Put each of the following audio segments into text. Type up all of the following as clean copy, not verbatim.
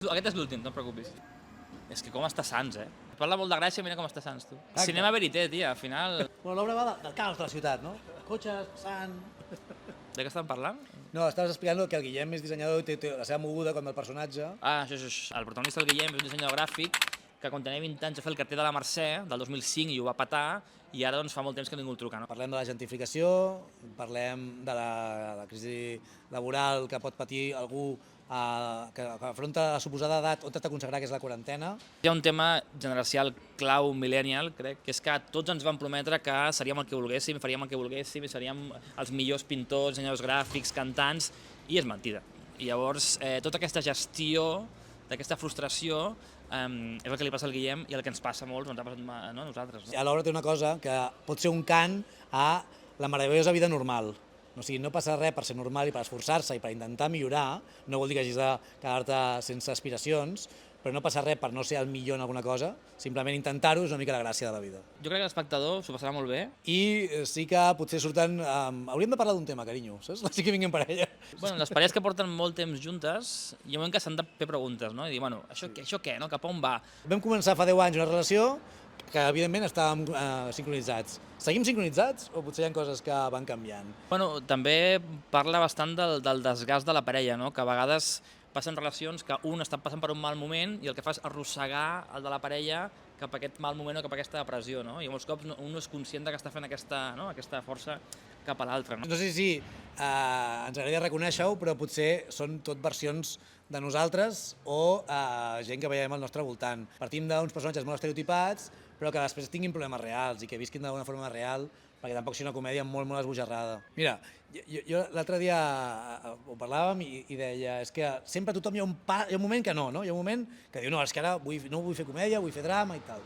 Aquest és l'últim, no et preocupis. És que com està Sants, eh? Parla molt de Gràcia, mira com està Sants, tu. Cinema verité, tia, al final... Bueno, l'obra va del caos de la ciutat, no? Cotxes, passant... De què estan parlant? No, estaves explicant que el Guillem és dissenyador i té la seva moguda com el personatge. Ah, això. El protagonista, el Guillem, és un dissenyador gràfic que quan tenia 20 anys va fer el carter de la Mercè del 2005 i ho va petar, i ara doncs fa molt temps que ningú el truca. No? Parlem de la gentrificació, parlem de la crisi laboral que pot patir algú que afronta la suposada edat on t'has de consagrar, que és la quarantena. Hi ha un tema generacial clau, millennial, crec, que és que tots ens van prometre que seríem el que volguéssim, faríem el que volguéssim, i seríem els millors pintors, dissenyadors gràfics, cantants, i és mentida. I llavors, tota aquesta gestió, d'aquesta frustració, és el que li passa al Guillem i el que ens passa a molts, ens ha passat a nosaltres. No? A l'obra té una cosa que pot ser un cant a la meravellosa vida normal. O sigui, no passa res per ser normal i per esforçar-se i per intentar millorar, no vol dir que hagis de quedar-te sense aspiracions, però no passa res per no ser el millor en alguna cosa, simplement intentar-ho és una mica la gràcia de la vida. Jo crec que l'espectador s'ho passarà molt bé. I sí que potser surten... hauríem de parlar d'un tema, carinyo, saps? Sí que vinguin parella. Bueno, les parelles que porten molt temps juntes, hi ha un moment que s'han de fer preguntes, no? I dir, bueno, això què, no? Cap a on va? Vam començar fa 10 anys una relació que, evidentment, estàvem sincronitzats. Seguim sincronitzats o potser hi ha coses que van canviant? Bueno, també parla bastant del desgast de la parella, no? Que a vegades passen relacions que un està passant per un mal moment i el que fa és arrossegar el de la parella cap a aquest mal moment o cap a aquesta depressió, no? I molts cops un no és conscient que està fent aquesta força cap a l'altre. No? No sé si ens agradaria reconèixer-ho, però potser són tot versions de nosaltres o gent que veiem al nostre voltant. Partim d'uns personatges molt estereotipats, però que després tinguin problemes reals i que visquin d'una forma real, perquè tampoc sigui una comèdia molt esbojarrada. Mira, jo l'altre dia ho parlàvem i deia, és que sempre a tothom hi ha un moment que no? Hi ha un moment que diu, no, és que ara no vull fer comèdia, vull fer drama i tal.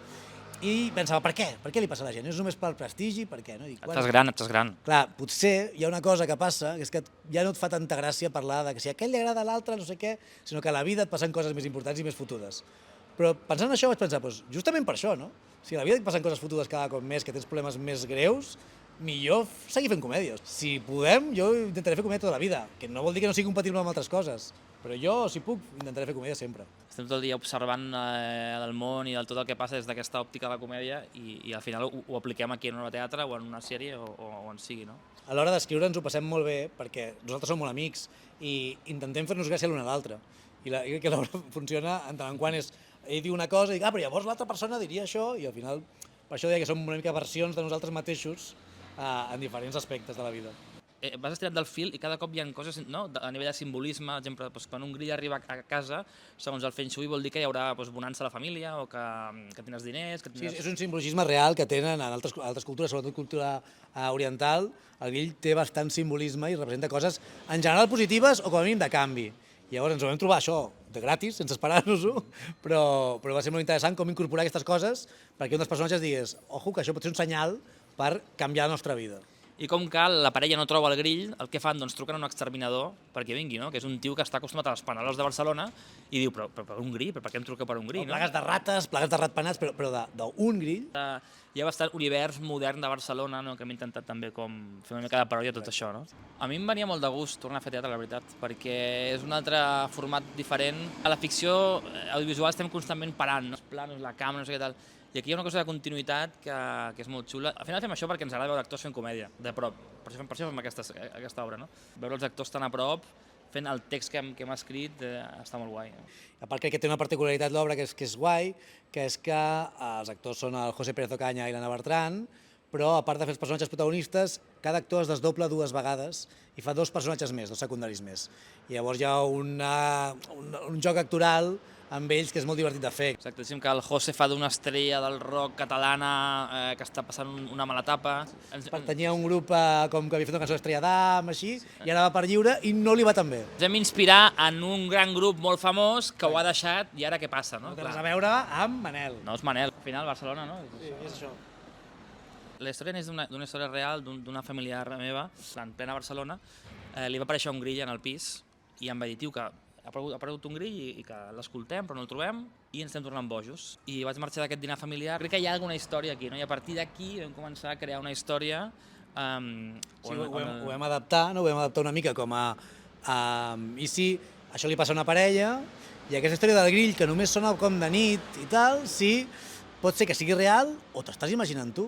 I pensava, per què? Per què li passa a la gent? És només pel prestigi? Per què? No? Dic, estàs gran. Clar, potser hi ha una cosa que passa, que és que ja no et fa tanta gràcia parlar de que si a aquell li agrada a l'altre, no sé què, sinó que a la vida et passen coses més importants i més fotudes. Però pensant en això vaig pensar, doncs, justament per això, no? Si a la vida et passen coses fotudes cada cop més, que tens problemes més greus, millor seguir fent comèdies. Si podem, jo intentaré fer comèdia tota la vida, que no vol dir que no sigui compatible amb altres coses, però jo, si puc, intentaré fer comèdia sempre. Estem tot el dia observant el món i tot el que passa des d'aquesta òptica de la comèdia i al final ho apliquem aquí en una teatre o en una sèrie o on sigui, no? A l'hora d'escriure ens ho passem molt bé perquè nosaltres som molt amics i intentem fer-nos gràcia l'un a l'altre. I crec que l'obra funciona en tant en quant ell diu una cosa i dic, però llavors l'altra persona diria això, i al final per això deia que som una mica versions de nosaltres mateixos en diferents aspectes de la vida. Vas estirat del fil i cada cop hi ha coses, no? A nivell de simbolisme, per exemple, quan un grill arriba a casa, segons el Feng Shui vol dir que hi haurà bonança a la família o que tindràs diners... Sí, és un simbologisme real que tenen en altres cultures, sobretot cultura oriental. El grill té bastant simbolisme i representa coses en general positives o com a mínim de canvi. Llavors ens ho vam trobar això, de gratis, sense esperar-nos-ho, però va ser molt interessant com incorporar aquestes coses perquè un dels personatges digués, ojo, que això pot ser un senyal per canviar la nostra vida. I com que la parella no troba el grill, el que fan? Doncs truquen a un exterminador perquè vingui, no? Que és un tio que està acostumat a les paneroles de Barcelona i diu, però per un grill? Per què em truca per un grill? No? Plagues de rates, plagues de ratpenats, però d'un grill. Hi ha bastant univers modern de Barcelona, no? Que hem intentat també com fer una mica de paròdia de tot això. No? A mi em venia molt de gust tornar a fer teatre, la veritat, perquè és un altre format diferent. A la ficció audiovisual estem constantment parant, no? Els planos, la càmera, no sé què tal. I aquí hi ha una cosa de continuïtat que és molt xula. Al final fem això perquè ens agrada veure actors fent comèdia, de prop. Per això fem aquesta obra, no? Veure els actors tan a prop, fent el text que hem escrit, està molt guai. A part crec que té una particularitat l'obra que és guai, que és que els actors són el José Pérez Ocaña i l'Anna Bertran, però a part de fer els personatges protagonistes, cada actor es desdobla 2 vegades i fa 2 personatges més, 2 secundaris més. I llavors hi ha un joc actoral amb ells que és molt divertit de fer. Exacte, diguem que el José fa d'una estrella del rock catalana que està passant una mala etapa. Pertanyia a un grup com que havia fet una cançó d'Estrella d'Am, així, i ara va per lliure i no li va tan bé. Ens vam inspirar en un gran grup molt famós que ho ha deixat i ara què passa, no? No té res a veure amb Manel. No, és Manel. Al final, Barcelona, no? Sí, és això. La història és d'una història real d'una familiar meva, en plena Barcelona. Li va aparèixer un grill en el pis i em va dir, tio, que ha aparegut un grill i que l'escoltem però no el trobem i ens estem tornant bojos. I vaig marxar d'aquest dinar familiar. Crec que hi ha alguna història aquí, no? I a partir d'aquí vam començar a crear una història... Sí, ho vam adaptar, no? Ho vam adaptar una mica com a... I si això li passa a una parella I aquesta història del grill, que només sona com de nit i tal, sí, pot ser que sigui real o t'estàs imaginant tu.